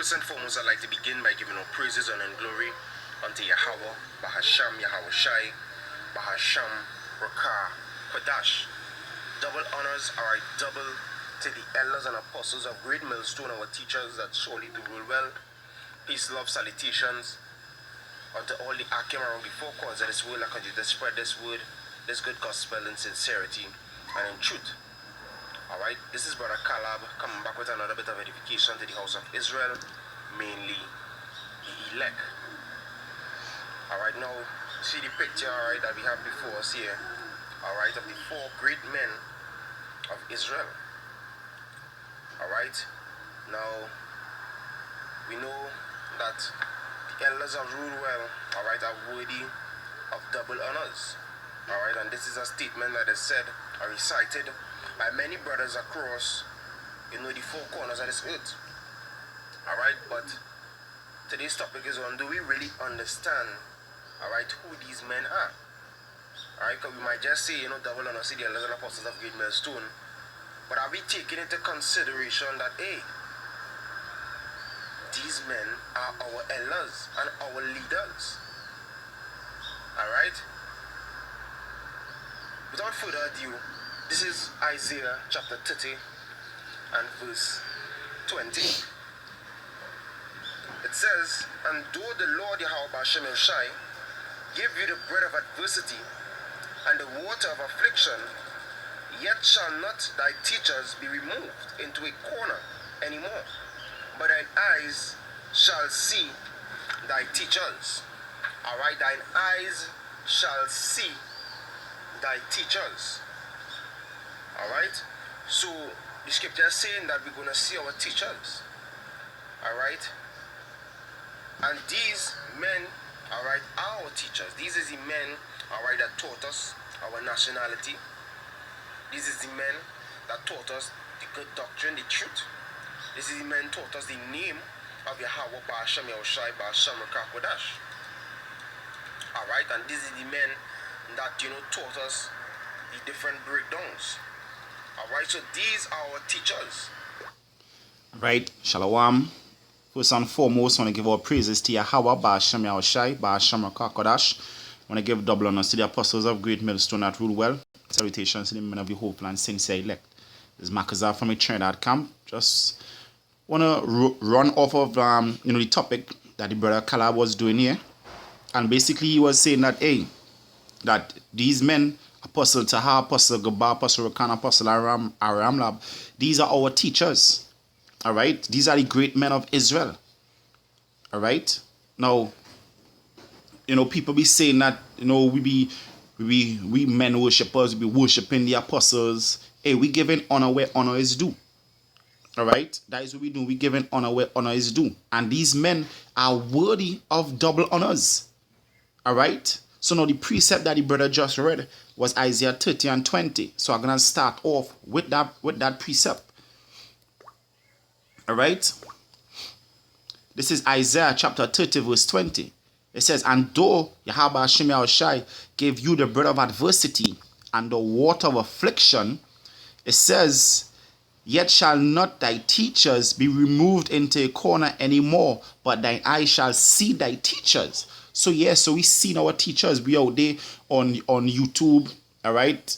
First and foremost, I'd like to begin by giving all praises and glory unto Yahweh, Bahasham, Yahweh Shai, Bahasham, Rakah, Kodash. Double honors are double to the elders and apostles of Great Millstone, our teachers that surely do rule well. Peace, love, salutations unto all the Akim around the four corners of this world that continue to spread this word, this good gospel in sincerity and in truth. Alright, this is Brother Caleb coming back with another bit of edification to the house of Israel, mainly the elect. Alright, now see the picture, alright, that we have before us here, alright, of the four great men of Israel. Alright, now we know that the elders of rule well, alright, are worthy of double honors. Alright, and this is a statement that is said or recited by many brothers across, the four corners of this earth. Alright, but today's topic is on, do we really understand, alright, who these men are? Alright, because we might just say, double honor, see the elders and apostles of Great Millstone, but are we taking into consideration that, hey, these men are our elders and our leaders? Alright? Without further ado, this is Isaiah chapter 30 and verse 20. It says, "And though the Lord Yahweh Ba'ashem El Shai give you the bread of adversity and the water of affliction, yet shall not thy teachers be removed into a corner anymore, but thine eyes shall see thy teachers." Alright, thine eyes shall see thy teachers. Alright, so the scripture is saying that we're going to see our teachers. Alright, and these men, alright, are our teachers. These is the men, alright, that taught us our nationality. These is the men that taught us the good doctrine, the truth. This is the men taught us the name of Yahweh Ba'ashem Yahushai Ba'ashem Rakah Kodash. Alright, and this is the men that taught us the different breakdowns. Alright, so these are our teachers. Right, Shalom. First and foremost, I want to give our praises to Yahweh Ba'ashem Yahushai Ba'ashem Rakah Kodash. I want to give double honors to the apostles of Great Millstone that rule well. Salutations to the men of the hopeful and sincere elect. This is Makazar from a Trinidad camp. Just want to run off of the topic that the brother Caleb was doing here. And basically he was saying that, hey, that these men, Apostle Taha, Apostle Gaba, Apostle Rakan, Apostle Aramlab, these are our teachers. Alright? These are the great men of Israel. Alright? Now, people be saying that, we men worshippers, we be worshipping the apostles. Hey, we giving honor where honor is due. Alright? That is what we do. We giving honor where honor is due. And these men are worthy of double honors. Alright? So now the precept that the brother just read was Isaiah 30 and 20. So I'm going to start off with that precept. Alright? This is Isaiah chapter 30 verse 20. It says, "And though Yahweh Hashem Yahushai gave you the bread of adversity and the water of affliction," it says, "yet shall not thy teachers be removed into a corner anymore, but thine eyes shall see thy teachers." So yes, so we seen our teachers. We out there on YouTube, alright,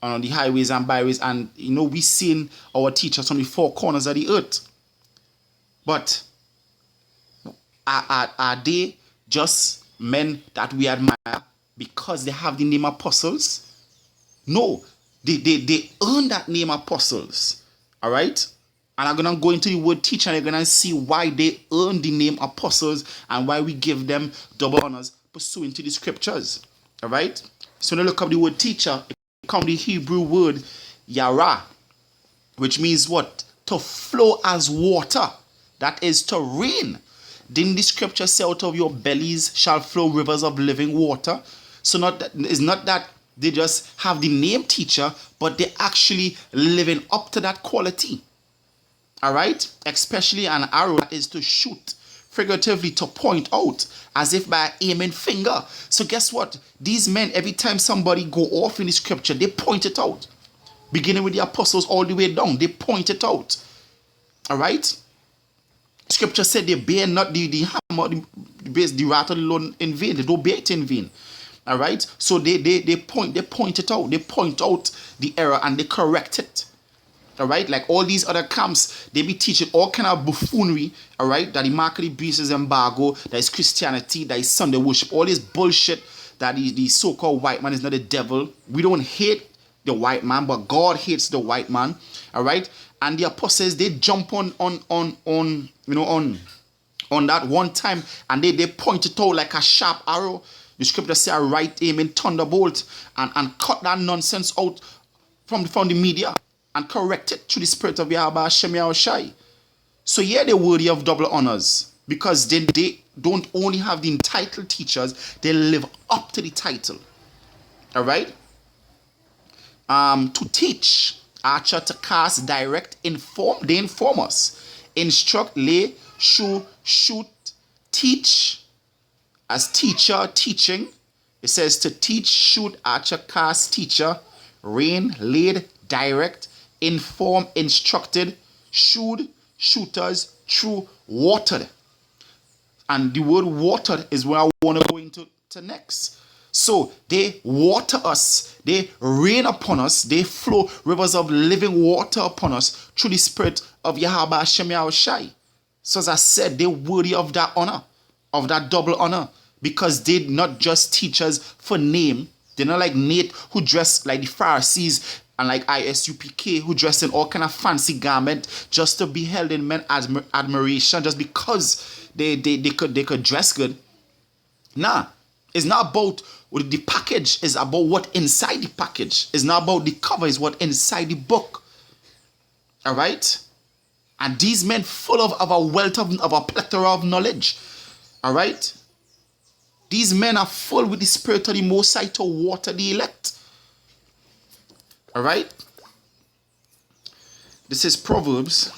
on the highways and byways, and we seen our teachers on the four corners of the earth. But are they just men that we admire because they have the name apostles? No, they earn that name apostles. Alright? And I'm going to go into the word teacher, and you're going to see why they earn the name apostles and why we give them double honors pursuant to the scriptures. Alright? So when you look up the word teacher, it comes the Hebrew word yara, which means what? To flow as water. That is to rain. Didn't the scripture say, "Out of your bellies shall flow rivers of living water"? So it's not that they just have the name teacher, but they actually living up to that quality. Alright? Especially an arrow that is to shoot, figuratively to point out, as if by an aiming finger. So guess what? These men, every time somebody go off in the scripture, they point it out. Beginning with the apostles all the way down, they point it out. Alright? Scripture said they bear not the hammer, the wrath of the Lord in vain. They don't bear it in vain. All right. So they point it out. They point out the error and they correct it. All right. Like all these other camps, they be teaching all kind of buffoonery. All right. That the mark of the beast is embargo. That is Christianity. That is Sunday worship. All this bullshit. That the so-called white man is not the devil. We don't hate the white man, but God hates the white man. All right. And the apostles, they jump on that one time, and they point it out like a sharp arrow. The scripture say a right aim in thunderbolt, and cut that nonsense out from the media and correct it through the spirit of Yahweh Hashem Yahushai. So yeah, they're worthy of double honors because they don't only have the entitled teachers, they live up to the title. All right. To teach, Archer, to cast, direct, inform. They inform us. Instruct, lay, shoot, teach. As teacher, teaching. It says to teach, shoot, archer, cast, teacher, reign, lead, direct, inform, instructed, shoot, shooters, true, watered. And the word watered is where I want to go into next. So they water us, they rain upon us, they flow rivers of living water upon us through the spirit of Yahweh Hashem Yahushai. So as I said, they're worthy of that honor, of that double honor, because they're not just teachers for name. They're not like Nate, who dressed like the Pharisees, and like ISUPK, who dressed in all kind of fancy garment just to be held in men's admiration, just because they could dress good. Nah, it's not about the package, it's about what inside the package. It's not about the cover, it's what inside the book. All right? And these men full of a wealth of a plethora of knowledge. All right? These men are full with the spirit of the Most High to water the elect. All right? This is Proverbs.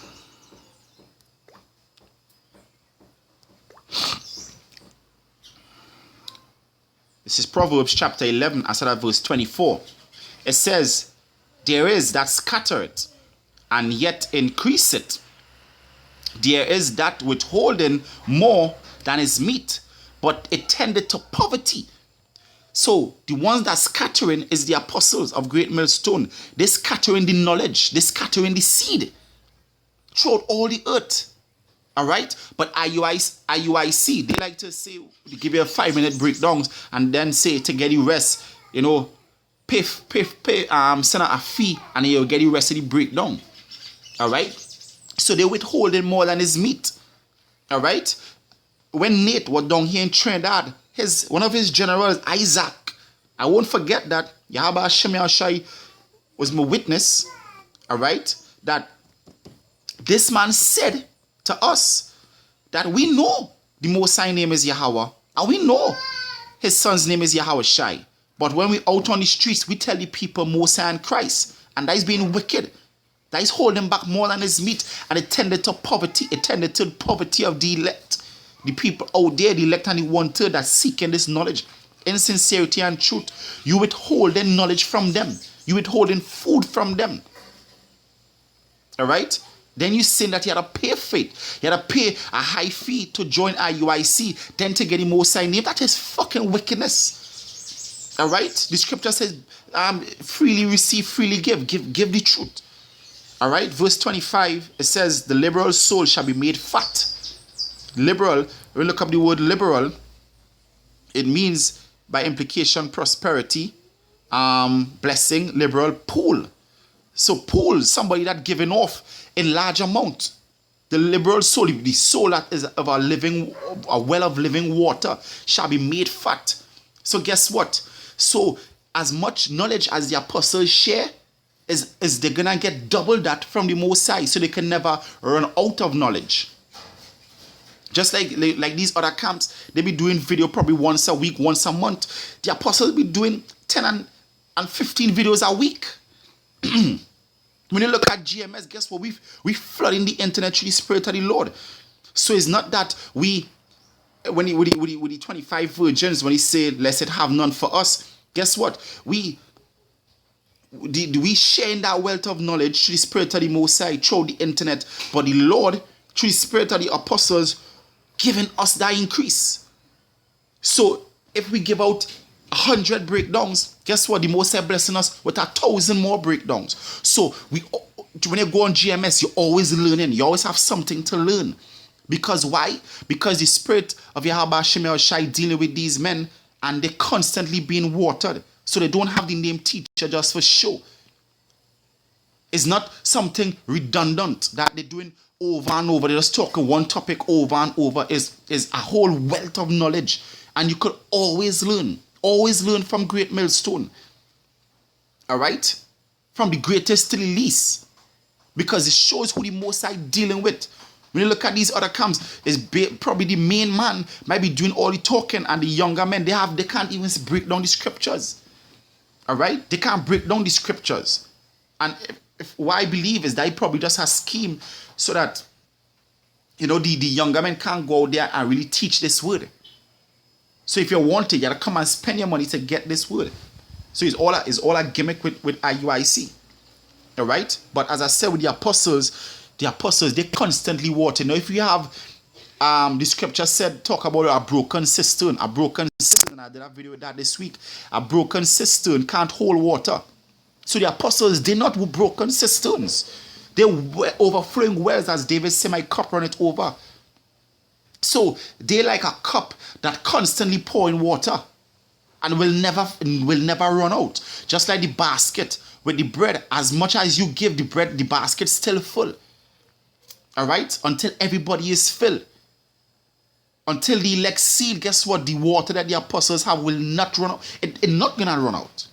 This is Proverbs chapter 11, I said at verse 24. It says, there is that scattereth, and yet increaseth. There is that withholding more than is meet, but it tended to poverty. So the ones that scattering is the apostles of Great Millstone. They scattering the knowledge. They scattering the seed throughout all the earth. All right, but IUIC, they like to say, they give you a 5-minute breakdowns and then say to get you rest, pay, send out a fee and you'll get you rest of the breakdown. All right, so they withholding more than his meat. All right, when Nate was down here in Trinidad, one of his generals, Isaac, I won't forget that Yahweh Hashem Yahushai was my witness. All right, that this man said to us that we know the Most High name is Yahweh, and we know his son's name is Yahweh Shai. But when we out on the streets, we tell the people Most High and Christ, and that is being wicked. That is holding back more than his meat, and it tended to poverty. It tended to the poverty of the elect, the people out there, the elect and the 1/3 that seeking this knowledge in sincerity and truth. You withholding knowledge from them. You withholding food from them. All right. Then you saying that you had to pay for it. You had to pay a high fee to join IUIC, then to get the Most High name. That is fucking wickedness. All right? The scripture says, freely receive, freely give. Give the truth. All right? Verse 25, it says, the liberal soul shall be made fat. Liberal, when we look up the word liberal, it means, by implication, prosperity, blessing, liberal, pool. So pool, somebody that giving off in large amount. The liberal soul, the soul that is of a well of living water, shall be made fat. So guess what? So as much knowledge as the apostles share, is they're gonna get double that from the Most High, so they can never run out of knowledge. Just like these other camps, they be doing video probably once a week, once a month. The apostles be doing 10 and 15 videos a week. When you look at GMS, guess what? We flooding the internet through the Spirit of the Lord. So it's not that with the 25 virgins, when he said, "Lest it have none for us," guess what? We share in that wealth of knowledge through the Spirit of the Most High through the internet. But the Lord through the spirit of the apostles, giving us that increase. So if we give out 100 breakdowns, guess what? The Most High blessing us with 1,000 more breakdowns. So when you go on GMS, you're always learning. You always have something to learn. Because why? Because the spirit of Yahweh Shem Shai dealing with these men, and they're constantly being watered. So they don't have the name teacher just for show. It's not something redundant that they're doing over and over. They're just talking one topic over and over. Is a whole wealth of knowledge. And you could always learn. Always learn from great millstone. Alright? From the greatest to the least. Because it shows who the Most High dealing with. When you look at these other camps, it's probably the main man might be doing all the talking, and the younger men, they can't even break down the scriptures. Alright? They can't break down the scriptures. And what I believe is that he probably just has scheme so that, the younger men can't go out there and really teach this word. So if you want it, you gotta come and spend your money to get this word. So it's all a gimmick with IUIC. Alright? But as I said with the apostles, they constantly water. Now if you have the scripture said, talk about a broken cistern. A broken cistern, I did a video with that this week. A broken cistern can't hold water. So the apostles, they're not broken cisterns. They're overflowing wells, as David said, my cup runneth over. So they're like a cup that constantly pouring water and will never run out. Just like the basket with the bread, as much as you give the bread, the basket's still full. Alright? Until everybody is filled. Until the elect seed, guess what? The water that the apostles have will not run out. It's not gonna run out.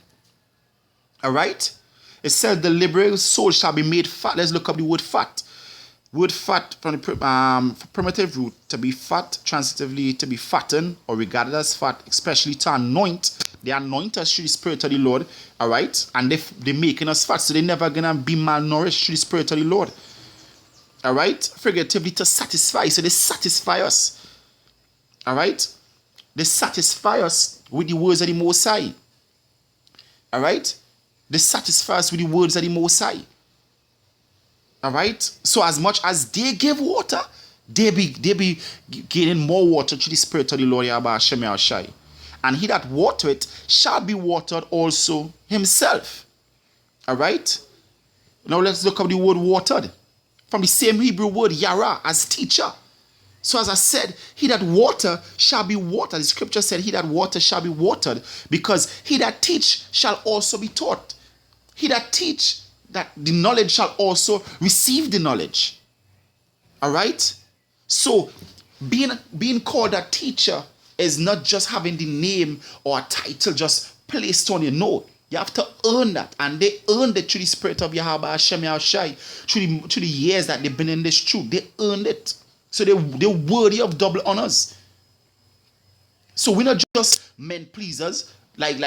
Alright? It says the liberal soul shall be made fat. Let's look up the word fat. Word fat from the primitive root, to be fat, transitively to be fattened or regarded as fat, especially to anoint. They anoint us through the Spirit of the Lord. Alright? And they're making us fat. So they're never gonna be malnourished through the Spirit of the Lord. Alright? Figuratively to satisfy. So they satisfy us. Alright? They satisfy us with the words of the Most High. Alright? They satisfy us with the words of the Most High. Alright? So as much as they give water, they be gaining more water through the Spirit of the Lord Yahweh Shem Shai. And he that watereth shall be watered also himself. Alright? Now let's look up the word watered. From the same Hebrew word yara, as teacher. So as I said, he that water shall be watered. The scripture said he that water shall be watered, because he that teach shall also be taught. He that teach, that the knowledge shall also receive the knowledge. Alright? So being called a teacher is not just having the name or a title just placed on you. No, you have to earn that. And they earned it through the Spirit of Yahweh Hashem Yahushai, through the years that they've been in this truth. They earned it. So they're worthy of double honors. So we're not just men pleasers like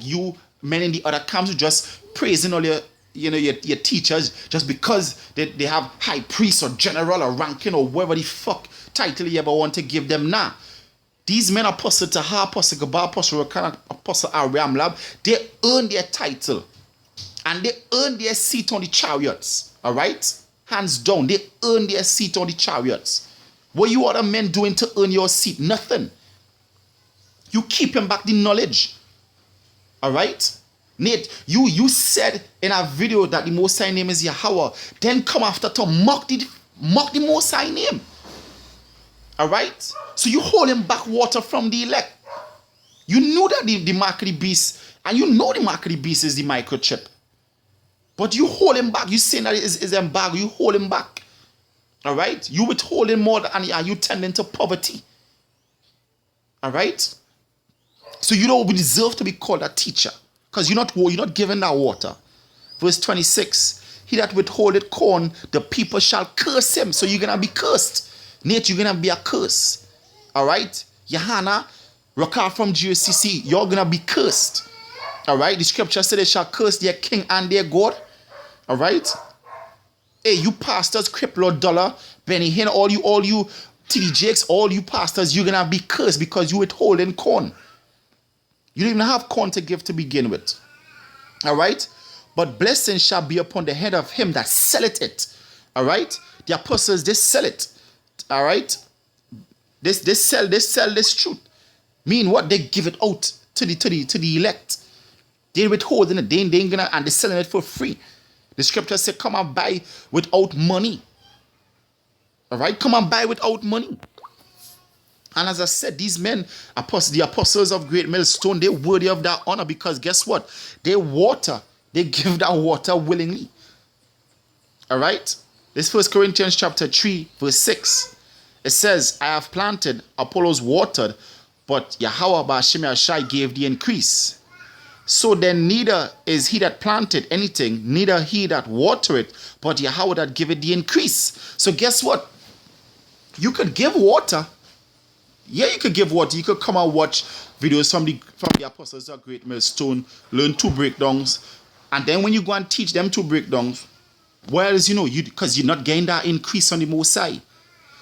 you men in the other camps who just praising all your teachers just because they have high priest or general or ranking or whatever the fuck title you ever want to give them. Nah. These men, Apostle Taha, Apostle Gabal, Apostle Rakana, Apostle Aram Lab, they earn their title. And they earn their seat on the chariots. Alright? Hands down. They earn their seat on the chariots. What you other men doing to earn your seat? Nothing. You keeping back the knowledge. Alright? Nate, you said in a video that the Most High name is Yahweh. Then come after to mock the Most High name. Alright? So you holding back water from the elect. You knew that the mark of the beast, and you know the mark of the beast is the microchip. But you holding back. You saying that it is embargo. You holding back. Alright? You withholding more and you tending to poverty. Alright? So you don't deserve to be called a teacher. Because you're not given that water. Verse 26. He that withholdeth corn, the people shall curse him. So you're going to be cursed. Nate, you're going to be a curse. Alright? Johanna, Rakar from GCC, you're going to be cursed. Alright? The scripture said they shall curse their king and their God. Alright? Hey, you pastors, Crippled Dollar, Benny Hinn, all you TD Jakes, all you pastors, you're going to be cursed because you withholding corn. You don't even have corn to give to begin with. Alright? But blessing shall be upon the head of him that selleth it. Alright? The apostles, they sell it. All right? They sell this truth. Mean what? They give it out to the elect. They withholding it. They ain't gonna, and they're selling it for free. The scripture said, come and buy without money. All right? Come and buy without money. And as I said, these men, the apostles of Great Millstone, they're worthy of that honor because guess what? They give that water willingly. All right? This 1 Corinthians chapter 3, verse 6. It says, I have planted, Apollos watered, but Yahweh Ba'ashem Yashai gave the increase. So then neither is he that planted anything, neither he that watered it, but Yahweh that giveth the increase. So guess what? You could give water. Yeah, you could give water. You could come and watch videos from the apostles of Great Millstone, learn 2 breakdowns, and then when you go and teach them 2 breakdowns, whereas because you're not getting that increase on the Most High.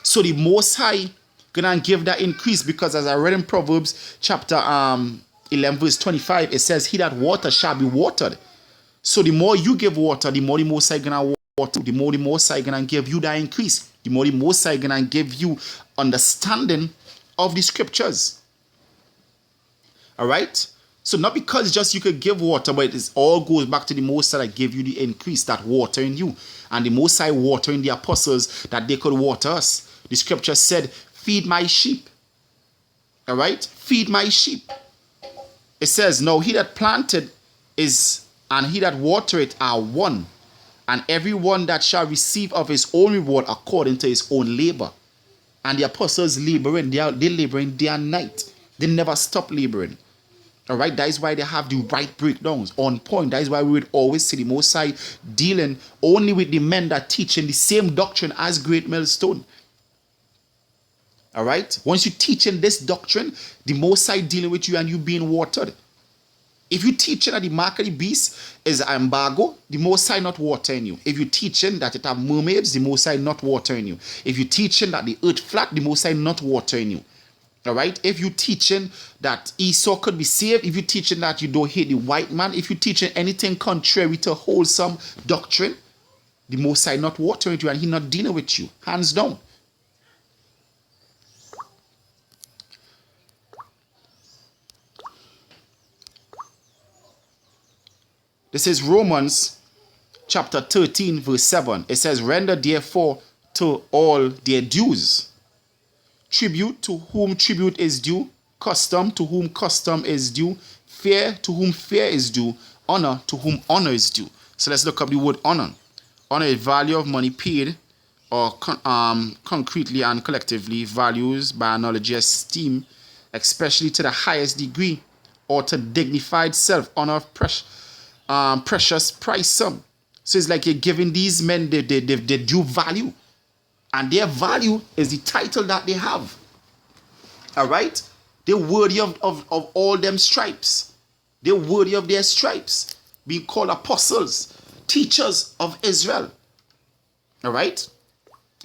So the Most High gonna give that increase because as I read in Proverbs chapter 11 verse 25, it says, he that water shall be watered. So the more you give water, the more the Most High gonna water, the more the Most High gonna give you that increase. The more the Most High gonna give you understanding of the scriptures. All right? So not because just you could give water, but it all goes back to the Most High that gave you the increase, that water in you. And the Most High watering the apostles that they could water us. The scripture said, feed my sheep. All right? Feed my sheep. It says, no, he that planted is, and he that watered it are one. And every one that shall receive of his own reward according to his own labor. And the apostles laboring, they laboring day and night. They never stop laboring. All right, that is why they have the right breakdowns on point. That is why we would always see the Most High dealing only with the men that teaching the same doctrine as Great Millstone. All right, once you teaching this doctrine, the Most High dealing with you and you being watered. If you teaching that the mark of the beast is an embargo, the Most High not watering you. If you teaching that it have mermaids, the Most High not watering you. If you teaching that the earth flat, the Most High not watering you. All right? If you teaching that Esau could be saved, if you teaching that you don't hate the white man, if you teaching anything contrary to wholesome doctrine, the Most High not watering you and he not dealing with you. Hands down. This is Romans chapter 13 verse 7. It says, render therefore to all their dues. Tribute to whom tribute is due. Custom to whom custom is due. Fear to whom fear is due. Honor to whom honor is due. So let's look up the word honor. Honor is value of money paid or concretely and collectively values by analogy esteem, especially to the highest degree or to dignified self-honor of precious price sum. So it's like you're giving these men their due value. And their value is the title that they have. All right? They're worthy of all them stripes. They're worthy of their stripes. Being called apostles, teachers of Israel. All right?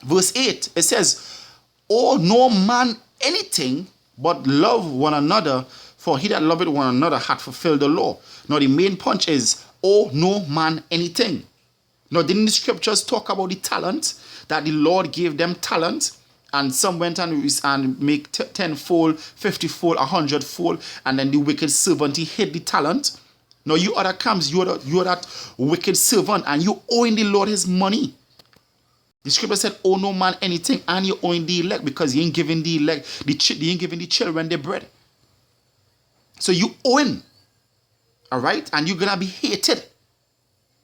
Verse 8, it says, owe no man anything but love one another, for he that loveth one another hath fulfilled the law. Now the main punch is, owe no man anything. Now didn't the scriptures talk about the talent, that the Lord gave them talent, and some went and make 10-fold, 50-fold, 100-fold, and then the wicked servant, he hid the talent. Now you other comes, you are that wicked servant, and you owing the Lord his money. The scripture said, owe no man anything, and you owing the elect, because he ain't giving the elect, he ain't giving the children their bread. So you owing, all right, and you're gonna be hated.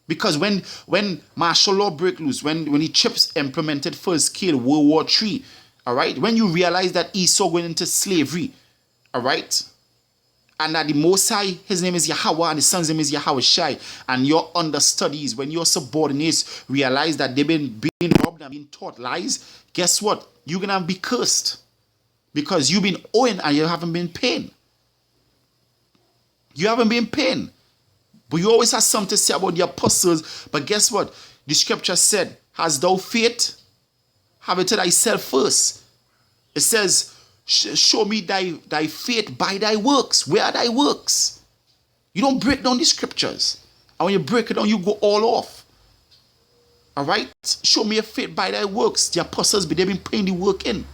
Because when martial law break loose, when the chips implemented first scale, World War III, all right, when you realize that Esau went into slavery, all right, and that the Most High, his name is Yahweh, and his son's name is Yahweh Shai, and your understudies, when your subordinates realize that they've been robbed and being taught lies, guess what? You're going to be cursed because you've been owing and you haven't been paying. You haven't been paying. But you always have something to say about the apostles. But guess what? The scripture said, hast thou faith? Have it to thyself first. It says, show me thy faith by thy works. Where are thy works? You don't break down the scriptures. And when you break it down, you go all off. All right? Show me your faith by thy works. The apostles, they've been putting the work in.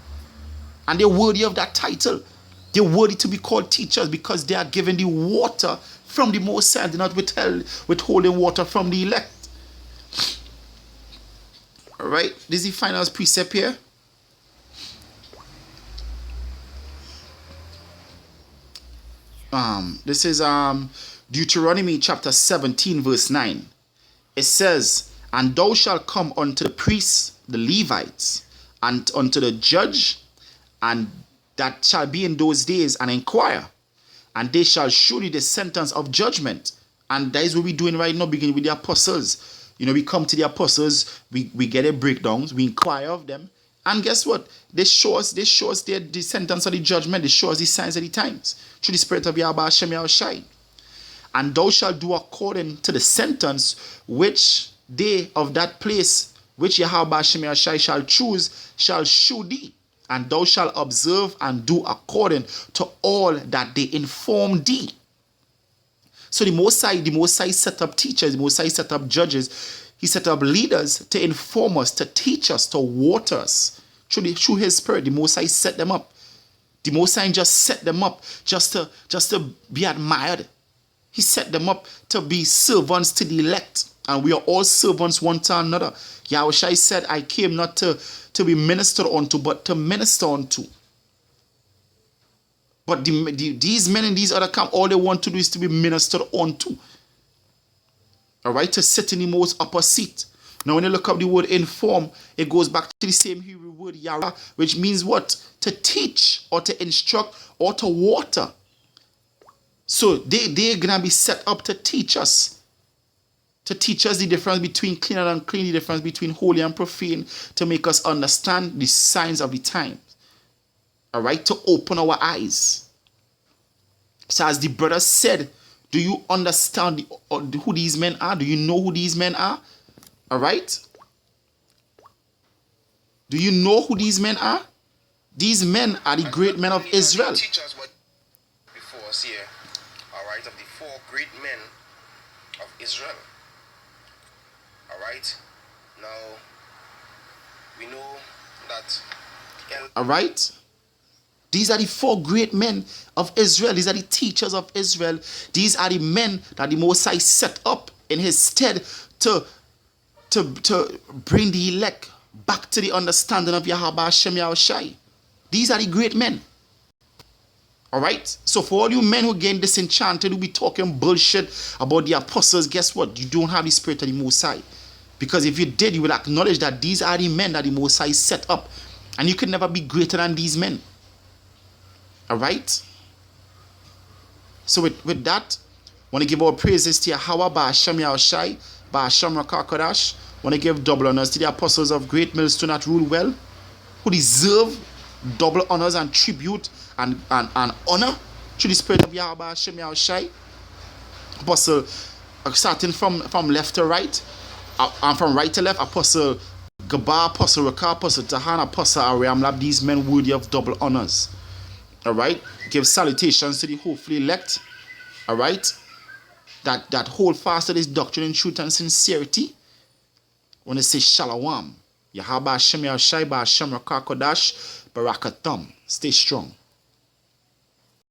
And they're worthy of that title. They're worthy to be called teachers because they are given the water from the Most High. They're not withholding water from the elect. All right? This is the final precept here. This is Deuteronomy chapter 17 verse 9. It says, and thou shalt come unto the priests, the Levites, and unto the judge, and that shall be in those days, and inquire, and they shall show thee the sentence of judgment. And that is what we're doing right now, beginning with the apostles. You know, we come to the apostles, we get their breakdowns, we inquire of them, and guess what? They show us the sentence of the judgment, they show us the signs of the times, through the Spirit of Yahweh Hashem Yahushai. And thou shalt do according to the sentence which they of that place, which Yahweh Hashem Yahushai shall choose, shall shew thee. And thou shalt observe and do according to all that they inform thee. So the Most High set up teachers, the Most High set up judges, he set up leaders to inform us, to teach us, to water us. Through his Spirit, the Most High set them up. The Most High just set them up just to be admired. He set them up to be servants to the elect. And we are all servants one to another. Yahushua said, I came not to be ministered unto, but to minister unto. But these men in these other camp, all they want to do is to be ministered unto. All right, to sit in the most upper seat. Now, when you look up the word inform, it goes back to the same Hebrew word, yara, which means what? To teach, or to instruct, or to water. So they're going to be set up to teach us. To teach us the difference between clean and unclean, the difference between holy and profane, to make us understand the signs of the times. All right, to open our eyes. So as the brother said, do you understand who these men are? Do you know who these men are? All right? Do you know who these men are? These men are the great men of Israel. Teach us what before us here, all right, of the four great men of Israel. All right? Now, we know that... All right? These are the four great men of Israel. These are the teachers of Israel. These are the men that the Most High set up in his stead to bring the elect back to the understanding of Yahweh Hashem Yahushai. These are the great men. All right? So for all you men who get disenchanted, who be talking bullshit about the apostles, guess what? You don't have the Spirit of the Most High. Because if you did, you will acknowledge that these are the men that the Most High set up. And you could never be greater than these men. All right? So with that, I want to give our praises to Yahweh Ba'ashem Yahushai, Ba'ashem Rakakadash. I want to give double honors to the apostles of Great Millstone that rule well, who deserve double honors and tribute and honor through the Spirit of Yahweh Ba'ashem Yahushai. Apostle, starting from left to right, and from right to left, Apostle Gabar, Apostle Rakah, Apostle Tahan, Apostle Ariam Lab, these men worthy of double honors. All right, give salutations to the hopefully elect. All right, that hold fast to this doctrine in truth and sincerity. I want to say shalom. Yahweh Hashem Yahushai Ba'ashem Rakah Kodash Barakatam. Stay strong.